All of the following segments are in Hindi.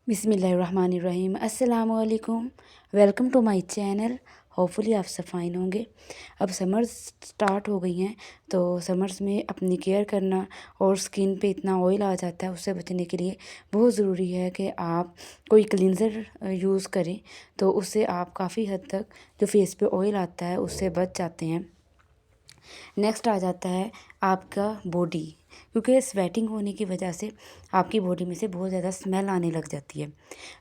बिस्मिल्लाहिर्रहमानिर्रहीम। अस्सलामुअलैकुम। Welcome to my channel. Hopefully आप सब फाइन होंगे। अब समर्स स्टार्ट हो गई हैं, तो समर्स में अपनी केयर करना और स्किन पे इतना ऑयल आ जाता है, उससे बचने के लिए बहुत ज़रूरी है कि आप कोई क्लींज़र यूज़ करें, तो उससे आप काफ़ी हद तक जो फेस पे ऑयल आता है उससे बच जाते हैं। नेक्स्ट आ जाता है आपका बॉडी, क्योंकि स्वेटिंग होने की वजह से आपकी बॉडी में से बहुत ज़्यादा स्मेल आने लग जाती है,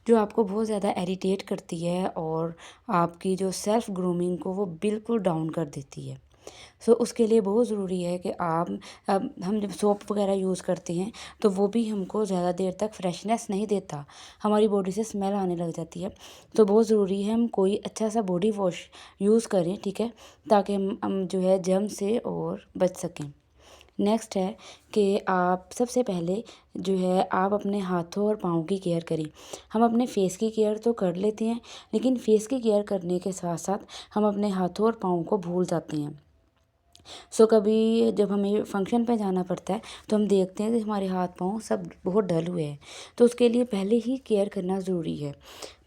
जो आपको बहुत ज़्यादा इरिटेट करती है और आपकी जो सेल्फ़ ग्रूमिंग को वो बिल्कुल डाउन कर देती है। सो उसके लिए बहुत ज़रूरी है कि आप अब हम जब सोप वगैरह यूज़ करते हैं तो वो भी हमको ज़्यादा देर तक फ्रेशनेस नहीं देता, हमारी बॉडी से स्मेल आने लग जाती है। तो बहुत ज़रूरी है हम कोई अच्छा सा बॉडी वॉश यूज़ करें, ठीक है, ताकि हम जो है जर्म से और बच सकें। नेक्स्ट है कि आप सबसे पहले जो है आप अपने हाथों और पाँव की केयर करें। हम अपने फेस की केयर तो कर लेते हैं, लेकिन फेस की केयर करने के साथ साथ हम अपने हाथों और पाँव को भूल जाते हैं। सो कभी जब हमें फंक्शन पे जाना पड़ता है तो हम देखते हैं कि हमारे हाथ पाँव सब बहुत डल हुए हैं, तो उसके लिए पहले ही केयर करना ज़रूरी है।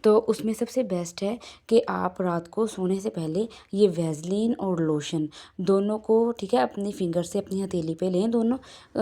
तो उसमें सबसे बेस्ट है कि आप रात को सोने से पहले ये वैसलीन और लोशन दोनों को, ठीक है, अपनी फिंगर से अपनी हथेली पे लें दोनों,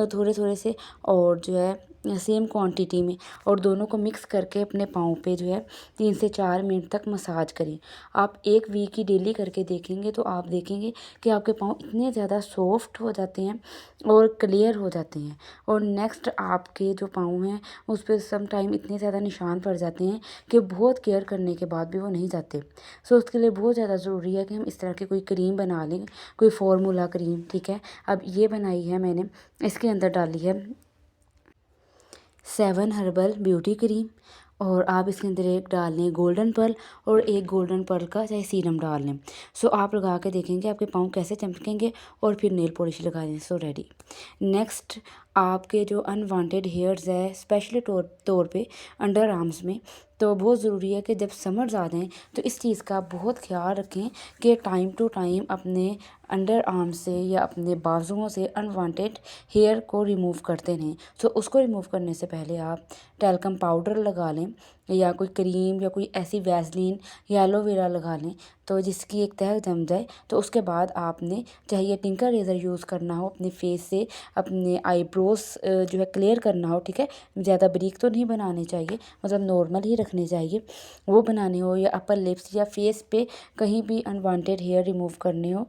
थोड़े थोड़े से, और जो है सेम क्वांटिटी में, और दोनों को मिक्स करके अपने पाँव पे जो है 3 से 4 मिनट तक मसाज करें। आप 1 वीक की डेली करके देखेंगे तो आप देखेंगे कि आपके पाँव इतने ज़्यादा सॉफ्ट हो जाते हैं और क्लियर हो जाते हैं। और नेक्स्ट आपके जो पाँव हैं उस पर सम टाइम इतने ज़्यादा निशान पड़ जाते हैं कि बहुत केयर करने के बाद भी वो नहीं जाते। सो उसके लिए बहुत ज़्यादा ज़रूरी है कि हम इस तरह की कोई क्रीम बना लें, कोई फार्मूला क्रीम, ठीक है। अब ये बनाई है मैंने, इसके अंदर डाली है 7 हर्बल ब्यूटी क्रीम, और आप इसके अंदर एक डाल लें गोल्डन पर्ल, और एक गोल्डन पर्ल का चाहे सीरम डाल लें। सो आप लगा के देखेंगे आपके पाँव कैसे चमकेंगे, और फिर नेल पॉलिश लगा दें। So ready. नेक्स्ट, आपके जो अनवांटेड हेयर्स है स्पेशली तौर पे अंडर आर्म्स में, तो बहुत ज़रूरी है कि जब समर्स आ जाएँ तो इस चीज़ का बहुत ख्याल रखें कि टाइम टू टाइम अपने अंडर आर्म से या अपने बाजुओं से अनवांटेड हेयर को रिमूव करते रहें। सो उसको रिमूव करने से पहले आप टैल्कम पाउडर लगा लें, या कोई क्रीम या कोई ऐसी वैसलीन या एलोवेरा लगा लें, तो जिसकी एक तह जम जाए। तो उसके बाद आपने चाहे ये टिंकर रेज़र यूज़ करना हो अपने फेस से अपने आईब्रोज जो है क्लियर करना हो, ठीक है, ज़्यादा बारीक तो नहीं बनाने चाहिए, मतलब नॉर्मल ही रखने चाहिए, वो बनाने हो, या अपर लिप्स या फेस पे कहीं भी अनवांटेड हेयर रिमूव करने हो।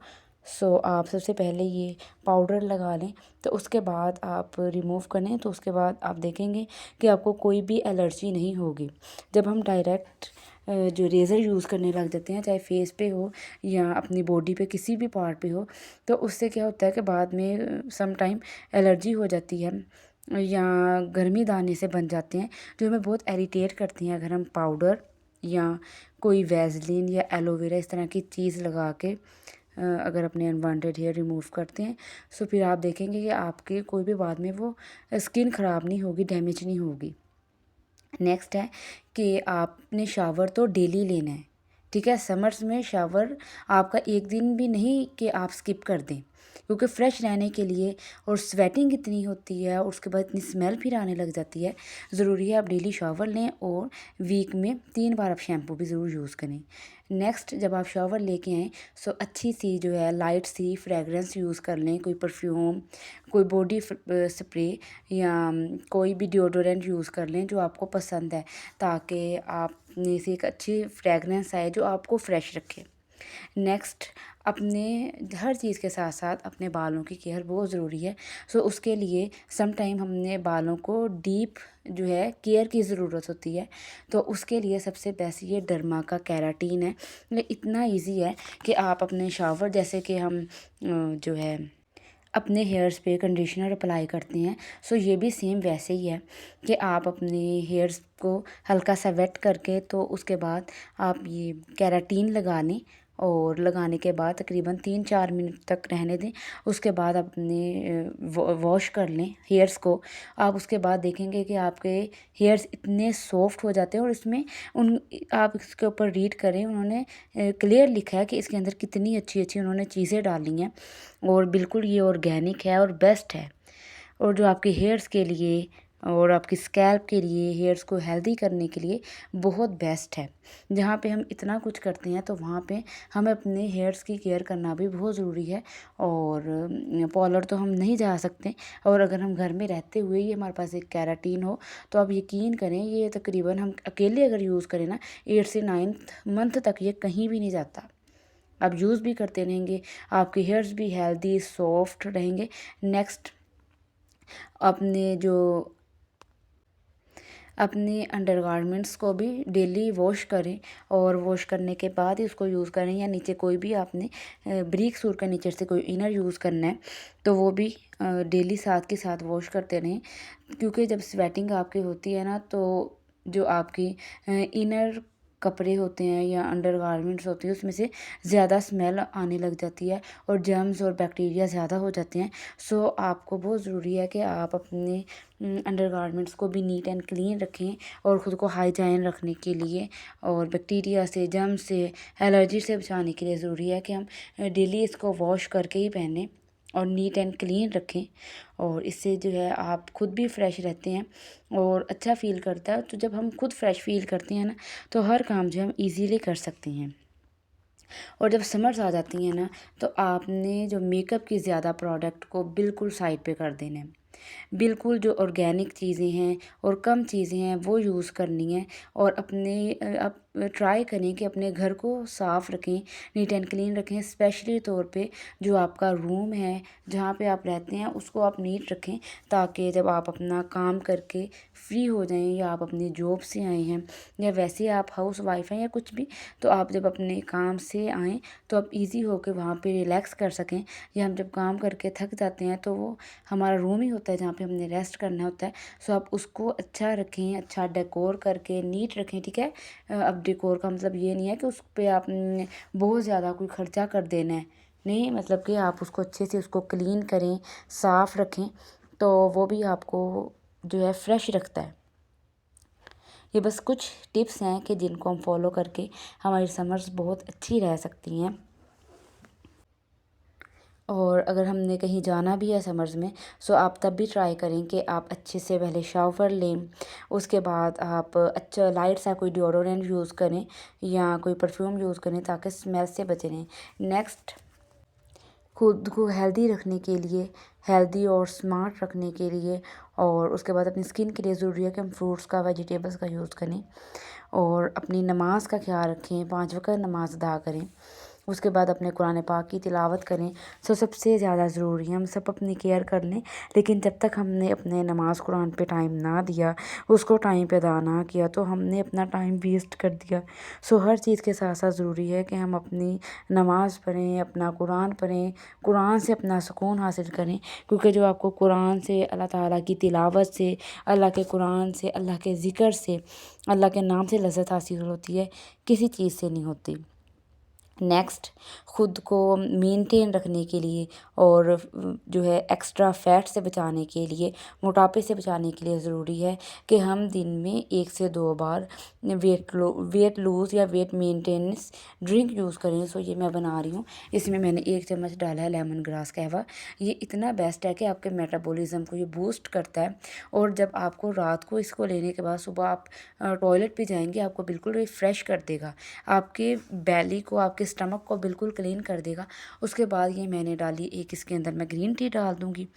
सो आप सबसे पहले ये पाउडर लगा लें, तो उसके बाद आप रिमूव करें, तो उसके बाद आप देखेंगे कि आपको कोई भी एलर्जी नहीं होगी। जब हम डायरेक्ट जो रेज़र यूज़ करने लग जाते हैं, चाहे फेस पे हो या अपनी बॉडी पे किसी भी पार्ट पे हो, तो उससे क्या होता है कि बाद में सम टाइम एलर्जी हो जाती है, या गर्मी दाने से बन जाते हैं, जो हमें बहुत इरिटेट करती हैं। अगर हम पाउडर या कोई वैसलीन या एलोवेरा इस तरह की चीज़ लगा के अगर अपने अनवांटेड हेयर रिमूव करते हैं, सो फिर आप देखेंगे कि आपके कोई भी बाद में वो स्किन ख़राब नहीं होगी, डैमेज नहीं होगी। नेक्स्ट है कि आपने शावर तो डेली लेना है, ठीक है। समर्स में शावर आपका एक दिन भी नहीं कि आप स्किप कर दें, क्योंकि फ्रेश रहने के लिए, और स्वेटिंग इतनी होती है और उसके बाद इतनी स्मेल फिर आने लग जाती है, ज़रूरी है आप डेली शावर लें, और वीक में 3 बार आप शैम्पू भी ज़रूर यूज़ करें। नेक्स्ट, जब आप शावर लेके आएँ, सो अच्छी सी जो है लाइट सी फ्रेगरेंस यूज़ कर लें, कोई परफ्यूम, कोई बॉडी स्प्रे, या कोई भी डिओडोरेंट यूज़ कर लें जो आपको पसंद है, ताकि आप में से एक अच्छी फ्रेगरेंस आए जो आपको फ्रेश रखे। नेक्स्ट, अपने हर चीज़ के साथ साथ अपने बालों की केयर बहुत ज़रूरी है। सो उसके लिए सम टाइम हमने बालों को डीप जो है केयर की ज़रूरत होती है, तो उसके लिए सबसे बेस्ट ये डर्मा का केराटिन है। ये इतना इजी है कि आप अपने शावर, जैसे कि हम जो है अपने हेयर्स पे कंडीशनर अप्लाई करते हैं, सो ये भी सेम वैसे ही है कि आप अपने हेयर्स को हल्का सा वेट करके, तो उसके बाद आप ये केराटिन लगा लें, और लगाने के बाद तकरीबन 3-4 मिनट तक रहने दें। उसके बाद अपने वॉश कर लें हेयर्स को। आप उसके बाद देखेंगे कि आपके हेयर्स इतने सॉफ्ट हो जाते हैं, और इसमें उन आप इसके ऊपर रीड करें, उन्होंने क्लियर लिखा है कि इसके अंदर कितनी अच्छी अच्छी उन्होंने चीज़ें डाली हैं, और बिल्कुल ये ऑर्गेनिक है और बेस्ट है, और जो आपके हेयर्स के लिए और आपकी स्कैल्प के लिए, हेयर्स को हेल्दी करने के लिए बहुत बेस्ट है। जहाँ पे हम इतना कुछ करते हैं तो वहाँ पे हमें अपने हेयर्स की केयर करना भी बहुत ज़रूरी है। और पार्लर तो हम नहीं जा सकते, और अगर हम घर में रहते हुए ही हमारे पास एक केराटिन हो तो आप यकीन करें ये तकरीबन हम अकेले अगर यूज़ करें ना 8 से 9th मंथ तक ये कहीं भी नहीं जाता। आप यूज़ भी करते रहेंगे, आपके हेयर्स भी हेल्दी सॉफ्ट रहेंगे। नेक्स्ट, अपने जो अपने अंडरगारमेंट्स को भी डेली वॉश करें, और वॉश करने के बाद ही उसको यूज़ करें, या नीचे कोई भी आपने ब्रीक सूट का नीचे से कोई इनर यूज़ करना है तो वो भी डेली साथ के साथ वॉश करते रहें। क्योंकि जब स्वेटिंग आपकी होती है ना तो जो आपकी इनर कपड़े होते हैं या अंडरगारमेंट्स होती है उसमें से ज़्यादा स्मेल आने लग जाती है और जर्म्स और बैक्टीरिया ज़्यादा हो जाते हैं। सो आपको बहुत ज़रूरी है कि आप अपने अंडरगारमेंट्स को भी नीट एंड क्लीन रखें, और ख़ुद को हाइजीन रखने के लिए और बैक्टीरिया से, जर्म्स से, एलर्जी से बचाने के लिए ज़रूरी है कि हम डेली इसको वॉश करके ही पहनें और नीट एंड क्लीन रखें। और इससे जो है आप खुद भी फ्रेश रहते हैं और अच्छा फ़ील करता है। तो जब हम खुद फ्रेश फ़ील करते हैं ना तो हर काम जो हम इजीली कर सकते हैं। और जब समर्स आ जाती हैं ना तो आपने जो मेकअप की ज़्यादा प्रोडक्ट को बिल्कुल साइड पे कर देना है। बिल्कुल जो ऑर्गेनिक चीज़ें हैं और कम चीज़ें हैं वो यूज़ करनी है, और आप ट्राई करें कि अपने घर को साफ़ रखें, नीट एंड क्लीन रखें। स्पेशली तौर पे जो आपका रूम है जहाँ पे आप रहते हैं उसको आप नीट रखें, ताकि जब आप अपना काम करके फ्री हो जाएं, या आप अपनी जॉब से आए हैं, या वैसे आप हाउस वाइफ हैं या कुछ भी, तो आप जब अपने काम से आएँ तो आप इजी होकर वहाँ पे रिलैक्स कर सकें। या हम जब काम करके थक जाते हैं तो वो हमारा रूम ही होता है जहाँ पे हमने रेस्ट करना होता है। सो आप उसको अच्छा रखें, अच्छा डेकोर करके नीट रखें, ठीक है। अब डेकोर का मतलब ये नहीं है कि उस पे आपने बहुत ज़्यादा कोई खर्चा कर देना है, नहीं, मतलब कि आप उसको अच्छे से उसको क्लीन करें, साफ़ रखें, तो वो भी आपको जो है फ्रेश रखता है। ये बस कुछ टिप्स हैं कि जिनको हम फॉलो करके हमारी समर्स बहुत अच्छी रह सकती हैं। और अगर हमने कहीं जाना भी है समर्स में, सो आप तब भी ट्राई करें कि आप अच्छे से पहले शावर लें, उसके बाद आप अच्छा लाइट सा कोई डिओडोरेंट यूज़ करें या कोई परफ्यूम यूज़ करें ताकि स्मेल से बचे रहें। नेक्स्ट, खुद को हेल्दी रखने के लिए, हेल्दी और स्मार्ट रखने के लिए, और उसके बाद अपनी स्किन के लिए ज़रूरी है कि हम फ्रूट्स का, वेजिटेबल्स का यूज़ करें, और अपनी नमाज़ का ख्याल रखें, 5 वक़्त नमाज़ अदा करें। उसके बाद अपने कुरान पाक की तिलावत करें। सबसे ज़्यादा ज़रूरी है हम सब अपनी केयर कर लें, लेकिन जब तक हमने अपने नमाज़ कुरान पे टाइम ना दिया, उसको टाइम पे अदा ना किया, तो हमने अपना टाइम वेस्ट कर दिया। हर चीज़ के साथ साथ ज़रूरी है कि हम अपनी नमाज़ पढ़ें, अपना कुरान पढ़ें, कुरान से अपना सुकून हासिल करें। क्योंकि जो आपको कुरान से, अल्लाह ताला की तिलावत से, अल्लाह के कुरान से, अल्लाह के ज़िक्र से, अल्लाह के नाम से लज़्ज़त हासिल होती है, किसी चीज़ से नहीं होती। नेक्स्ट, ख़ुद को मेंटेन रखने के लिए और जो है एक्स्ट्रा फैट से बचाने के लिए, मोटापे से बचाने के लिए ज़रूरी है कि हम दिन में 1 से 2 बार वेट लूज़ या वेट मेंटेनेंस ड्रिंक यूज़ करें। ये मैं बना रही हूँ, इसमें मैंने 1 चम्मच डाला है लेमन ग्रास कहवा। ये इतना बेस्ट है कि आपके मेटाबॉलिज्म को ये बूस्ट करता है, और जब आपको रात को इसको लेने के बाद सुबह आप टॉयलेट पे जाएंगे, आपको बिल्कुल रिफ़्रेश कर देगा, आपके बेली को, आपके स्टमक को बिल्कुल क्लीन कर देगा। उसके बाद ये मैंने डाली एक, इसके अंदर मैं ग्रीन टी डाल दूँगी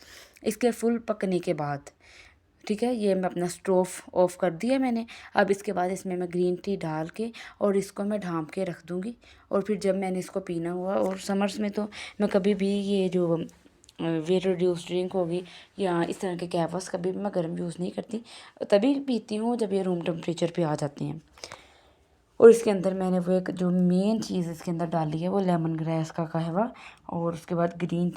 इसके फुल पकने के बाद, ठीक है। ये मैं अपना स्टोव ऑफ कर दिया मैंने। अब इसके बाद इसमें मैं ग्रीन टी डाल के और इसको मैं ढाँप के रख दूँगी, और फिर जब मैंने इसको पीना हुआ, और समर्स में तो मैं कभी भी ये जो वेट रिड्यूस ड्रिंक होगी या इस तरह के कैवास कभी भी मैं गर्म यूज़ नहीं करती, तभी पीती हूँ जब ये रूम टेम्परेचर पे आ जाती हैं। और इसके अंदर मैंने वो एक जो मेन चीज़ इसके अंदर डाली है वो लेमन ग्रास का कहवा, और उसके बाद ग्रीन टी।